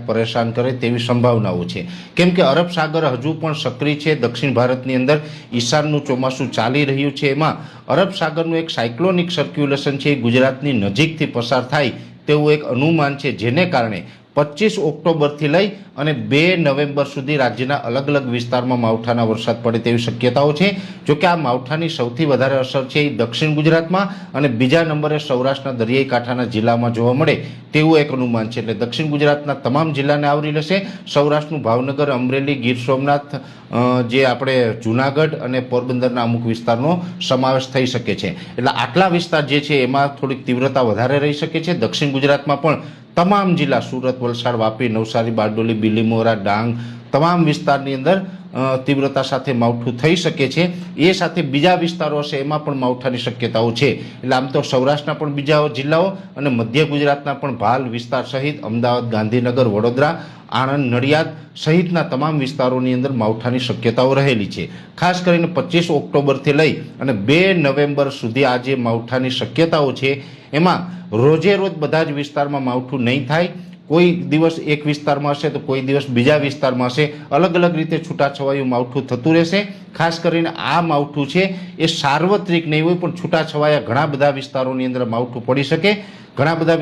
પરેશાન કરે તેવી સંભાવનાઓ છે, કેમ કે અરબ સાગર હજુ પણ સક્રિય છે। દક્ષિણ ભારતની અંદર ઈશાનનું ચોમાસું ચાલી રહ્યું છે, એમાં અરબ સાગરનું એક સાયક્લોનિક સર્ક્યુલેશન છે એ ગુજરાતની નજીકથી પસાર થાય તેવું એક અનુમાન છે, જેને કારણે 25 ઓક્ટોબરથી લઈ અને 2 નવેમ્બર સુધી રાજ્યના અલગ અલગ વિસ્તારમાં માવઠાના વરસાદ પડે તેવી શક્યતાઓ છે। જોકે આ માવઠાની સૌથી વધારે અસર છે એ દક્ષિણ ગુજરાતમાં અને બીજા નંબરે સૌરાષ્ટ્રના દરિયાઈ કાંઠાના જિલ્લામાં જોવા મળે તેવું એક અનુમાન છે। એટલે દક્ષિણ ગુજરાતના તમામ જિલ્લાને આવરી લેશે। સૌરાષ્ટ્રનું ભાવનગર, અમરેલી, ગીર સોમનાથ, જે આપણે જૂનાગઢ અને પોરબંદરના અમુક વિસ્તારનો સમાવેશ થઈ શકે છે। એટલે આટલા વિસ્તાર જે છે એમાં થોડીક તીવ્રતા વધારે રહી શકે છે। દક્ષિણ ગુજરાતમાં પણ તમામ જિલ્લા સુરત, વલસાડ, વાપી, નવસારી, બારડોલી, બીલીમોરા, ડાંગ તમામ વિસ્તારની અંદર તીવ્રતા સાથે માવઠું થઈ શકે છે। એ સાથે બીજા વિસ્તારો હશે એમાં પણ માવઠાની શક્યતાઓ છે। એટલે આમ તો સૌરાષ્ટ્રના પણ બીજા જિલ્લાઓ અને મધ્ય ગુજરાતના પણ ભાલ વિસ્તાર સહિત અમદાવાદ, ગાંધીનગર, વડોદરા, આણંદ, નડિયાદ સહિતના તમામ વિસ્તારોની અંદર માવઠાની શક્યતાઓ રહેલી છે। ખાસ કરીને 25 ઓક્ટોબરથી લઈ અને 2 નવેમ્બર સુધી આ જે માવઠાની શક્યતાઓ છે એમાં રોજે રોજ બધા જ વિસ્તારમાં માવઠું નહીં થાય। કોઈ દિવસ એક વિસ્તારમાં હશે તો કોઈ દિવસ બીજા વિસ્તારમાં હશે, અલગ અલગ રીતે છૂટાછવાયું માવઠું થતું રહેશે। ખાસ કરીને આ માવઠું છે એ સાર્વત્રિક નહીં હોય પણ છૂટાછવાયા ઘણા બધા વિસ્તારોની અંદર માવઠું પડી શકે। ઘણા બધા